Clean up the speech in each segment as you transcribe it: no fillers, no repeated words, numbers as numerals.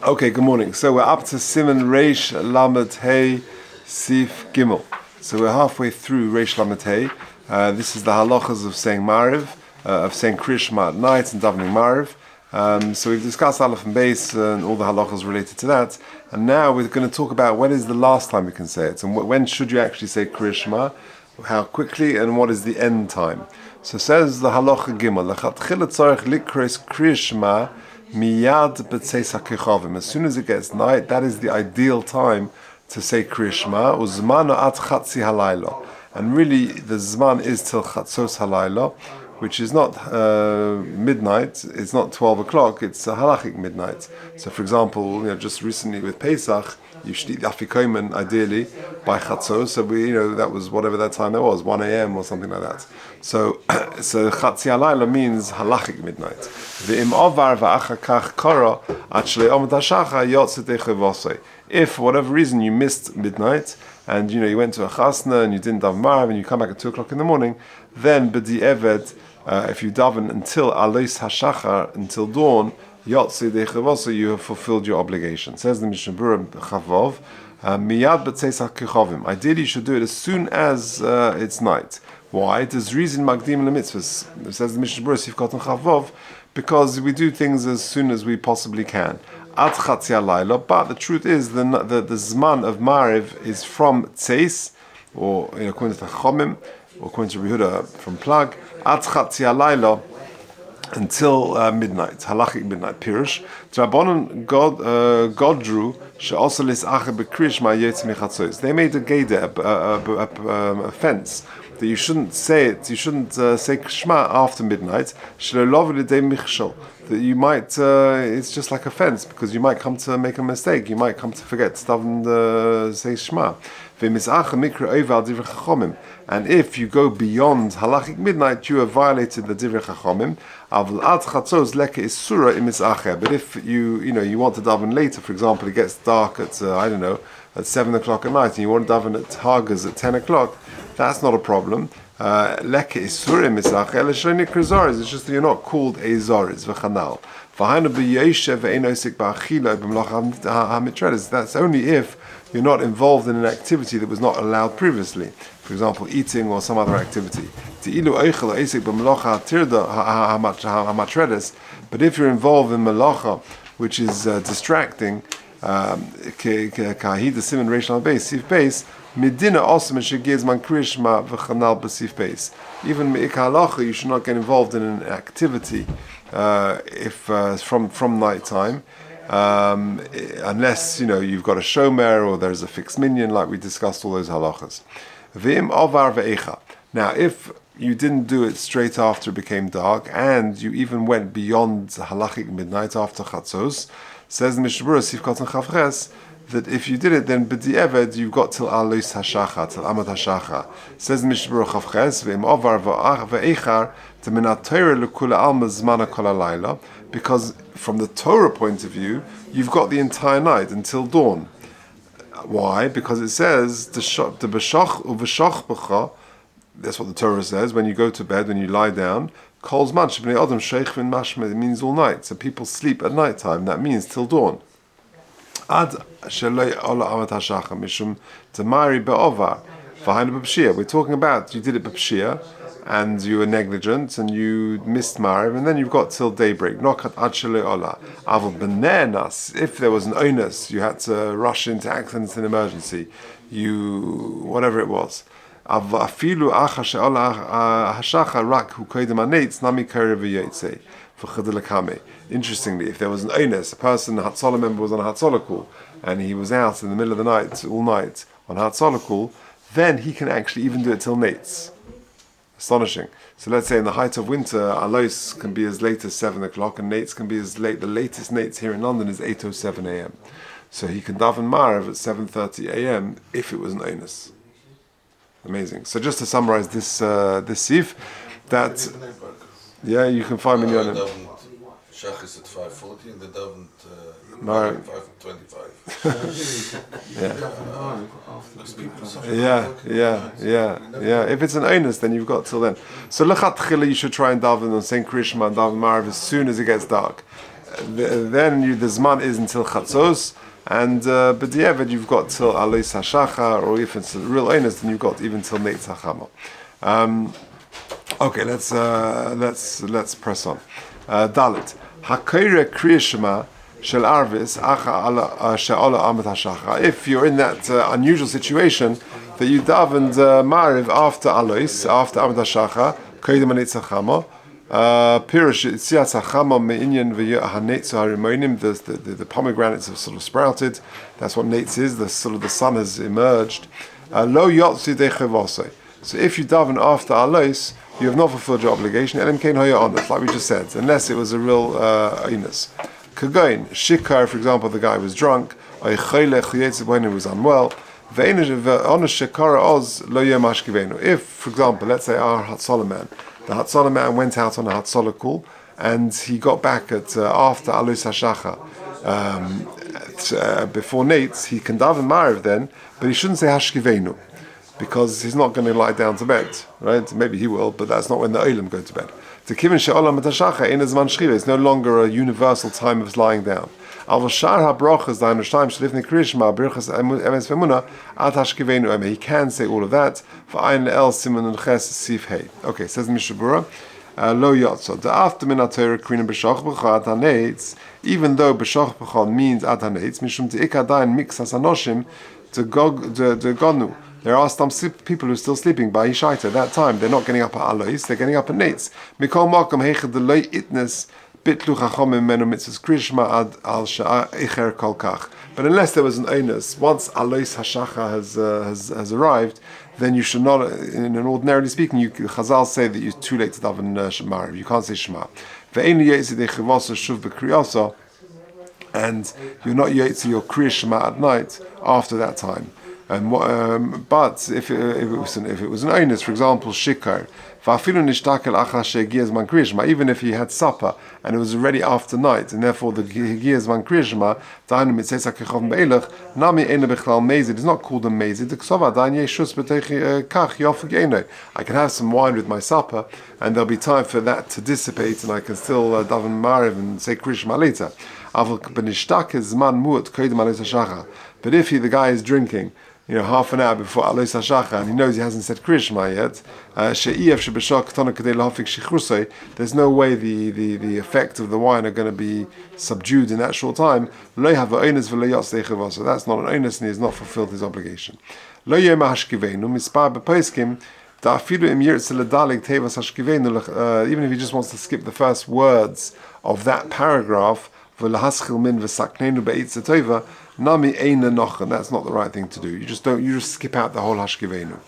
Okay, good morning. So we're up to Siman Reish Lamed Hey Sif Gimel. So we're halfway through Reish Lamed Hey. This is the halachas of saying Maariv, of saying Krias Shema at night and Davening Maariv. So we've discussed Aleph and Beis and all the halachas related to that. And now we're going to talk about when is the last time we can say it, and when should you actually say Krias Shema, how quickly, and what is the end time. So says the halacha Gimel, Lechatchila tzarich likros Krias Shema miyad b'tzeis hakechavim. As soon as it gets night, that is the ideal time to say Krias Shema. Uzmanu at chatzi halayla, and really the zman is till chatzos halayla, which is not midnight. It's not 12 o'clock. It's a halachic midnight. So, for example, just recently with Pesach, you should eat the afikomen ideally by chatzos. So that was whatever that time there was, 1 a.m. or something like that. So chatzi halayla means halachic midnight. V'im ovar v'achar kach kara at shlei omid hashachar yotzei techevosei. If for whatever reason you missed midnight and you went to a chasna and you didn't daven Maariv and you come back at 2 o'clock in the morning, then b'di eved, if you daven until alois hashachar, until dawn, yotzei techevosei, you have fulfilled your obligation. Says the Mishnah Berurah Chavov, miyad b'tzeis hakechavim. Ideally, you should do it as soon as it's night. Why? There's reason magdim lemitzvahs. It says the Mishnah Berurah Sifkat and Chavov, because we do things as soon as we possibly can. At chatzi halayla, but the truth is the zman of Maariv is from tzeis, or according to Chomim, or according to Yehuda from Plag, at chatzi halayla until midnight, halachic midnight. Pirush, Rabbanon Godru she'osa lis'acher b'Krias Shema yetz michatzos. They made a geder, a fence, that you shouldn't say it. You shouldn't say Shema after midnight. That you might, it's just like a fence, because you might come to make a mistake. You might come to forget to daven say Shema. And if you go beyond halachic midnight, you have violated the divrei chachamim. But if you want to daven later, for example, it gets dark at at 7 o'clock at night, and you want to daven at Hagas at 10 o'clock, that's not a problem. Leke isurim misacher, it's just that you're not called a zoriz v'chanal. That's only if you're not involved in an activity that was not allowed previously. For example, eating or some other activity. But if you're involved in malacha, which is distracting, Medina also Meshigiz man Krias Shema v'chanal b'sif beis. Even me'ikar halacha, you should not get involved in an activity if from night time, unless you've got a shomer or there's a fixed minyan, like we discussed all those halachas. V'im avar ve'echa. Now, if you didn't do it straight after it became dark, and you even went beyond halachic midnight after chatzos, says the Mishnah Berurah Sifkat and Chavches, that if you did it, then b'di eved you've got till alois hashachar, till amad hashachar. Says the Mishnah Berurah Chavches, ve'im avar ve'echar t'minat Torah l'kula alma zmana kol halayla, because from the Torah point of view, you've got the entire night until dawn. Why? Because it says the b'shach uv'shach b'cha. That's what the Torah says. When you go to bed, when you lie down, kol zman shebnei adam sheichvin mashma. It means all night. So people sleep at night time. That means till dawn. Ad sheloi ola amat hashachar mishum tamari be'ovar v'hainu b'pshia. We're talking about you did it b'pshia, and you were negligent, and you missed Maariv, and then you've got till daybreak. Nokat ad sheloi ola. Avol b'nenas. If there was an onus, you had to rush into accidents in emergency. Whatever it was. Afilu acha she'ola hashachar rak hu koydem haneitz nami karev v'yotzei v'chadil hakame. Interestingly, if there was an onus, a person, a Hatzalah member was on a Hatzalah call, and he was out in the middle of the night, all night, on Hatzalah call, then he can actually even do it till Nates. Astonishing. So let's say in the height of winter, Alois can be as late as 7 o'clock, and Nates can be as late. The latest Nates here in London is 8:07 a.m. So he can daven Maariv at 7:30 a.m. if it was an onus. Amazing. So just to summarize this sif, that you can find me on it. Shach is at 5:40 and the davened 5:25. Yeah. If it's an onus, then you've got till then. So lechatchila, you should try and daven on Saint Krias Shema and daven Maariv as soon as it gets dark. then the Zman is until Chatzos, and B'diavad you've got till Alois HaShachar, or if it's a real onus, then you've got even till Neitz HaChama. Okay, let's press on. Dalit. Hakoire Krias Shema shel Arvis acha she'ala amat hashachar. If you're in that unusual situation that you davened Maariv after Alois, after amat hashachar, koydem neitz hachama, pirush tzias hachama me'inyan v'hanetz harimonim. The pomegranates have sort of sprouted. That's what neitz is. The sun has emerged. Lo yotzi dechavosei. So if you daven after Alois, you have not fulfilled your obligation. Elim kein hoya honest, like we just said, unless it was a real onus. Kagoin shikar, for example, the guy was drunk. Or when he was unwell. If, for example, let's say our Hatzalah man, the Hatzalah man went out on a Hatzalah call, and he got back at after Alois HaShachar, before Nates, he can daven Maariv then, but he shouldn't say Hashkivenu, because he's not going to lie down to bed, right? Maybe he will, but that's not when the Olam go to bed. It's no longer a universal time of lying down. He can say all of that. Okay, says Mishabura. Lo yotzo. The after minator krina b'shach b'chad haneitz, even though b'shach b'chad means ad haneitz, mishum te'ika dain mixas anoshim to gonu. There are some people who are still sleeping by Ishaita at that time. They're not getting up at Alois, they're getting up at Nates. Mikol Malcolm Heichad the Loi Itness Bitlu Chachomim Menu Mitzvahs Krishma Ad Al Sha'a Icher Kolkach. But unless there was an onus, once Alois Hashacha has arrived, then you should not, in an ordinarily speaking, Chazal say that you're too late to daven Maariv. You can't say Shema. Ve'enu Yetzi Dechivasa Shuv B'Kriyasa, and you're not Yetzi your Krias Shema at night after that time. But if it was an onus, for example, shikar, even if he had supper and it was already after night, and therefore the higiyas man kriyashma, it's not called a mezid. I can have some wine with my supper, and there'll be time for that to dissipate, and I can still daven Maariv and say kriyashma later. But if the guy is drinking, half an hour before Alois HaShachar, and he knows he hasn't said Krias Shema yet, there's no way the effect of the wine are going to be subdued in that short time. So that's not an onus, and he has not fulfilled his obligation. Even if he just wants to skip the first words of that paragraph, that's not the right thing to do. You just skip out the whole Hashkivenu.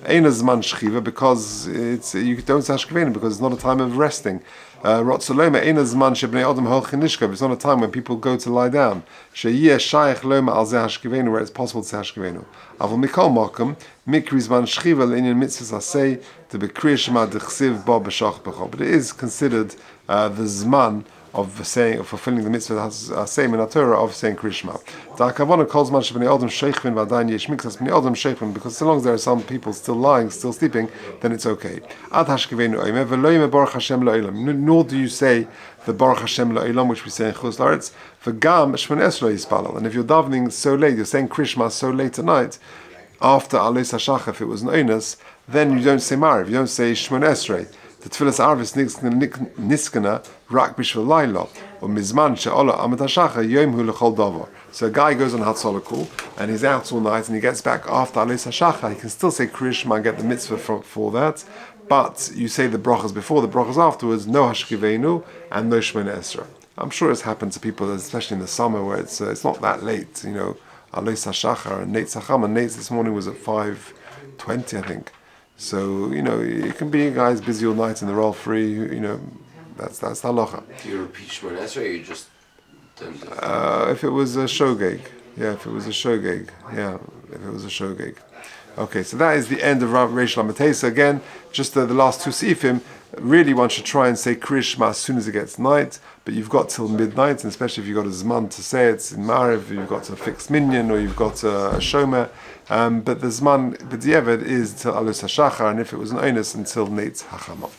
Eina Zman Shchiva, because you don't say Hashkivenu because it's not a time of resting. Rotzoloma Eina Zman Shebnei Adam Holchin Nishkav. It's not a time when people go to lie down. Sheyeh Shayach Loma Al Zeh Hashkivenu, where it's possible to say Hashkivenu. Avol Mikol Mokum Mikri Zman Shchiva L'Inyan Mitzvahs Asay to be Krias Shema D'Chsiv Bo B'Shach B'Cho. But it is considered the Zman of fulfilling the mitzvah same in Torah of saying Krias Shema. Because so long as there are some people still lying, still sleeping, then it's okay. Nor do you say the Baruch Hashem La'olam, which we say in Chuz La'aretz, and if you're davening so late, you're saying Krias Shema so late at night, after Alois HaShachar, if it was an onus, then you don't say Maariv, you don't say Shmon Esrei. The tefillas arvis niskana rak b'shvil layla or mizman she'ola amat hashachar yom hu l'chol davar. So a guy goes on Hatzalah call and he's out all night and he gets back after Alois HaShachar. He can still say Krias Shema and get the mitzvah for that, but you say the brachas before, the brachas afterwards, no hashkivenu and no shmona esra. I'm sure it's happened to people, especially in the summer where it's not that late. Alois HaShachar and Neitz Hacham, and Neitz this morning was at 5:20, I think. So, it can be guys busy all night and they're all free, that's the halacha. Do you repeat Shemona Esrei or you just don't? If it was a show gig. If it was a show gig. Okay, so that is the end of Reish Lamed. So again, just the last two seifim, really one should try and say Krias Shema as soon as it gets night, but you've got till midnight, and especially if you've got a Zman to say it in Maariv, you've got a fixed minyan, or you've got a Shoma, but the Zman, B'diavad, is till Alois HaShachar, and if it was an onus, until Neitz Hachama.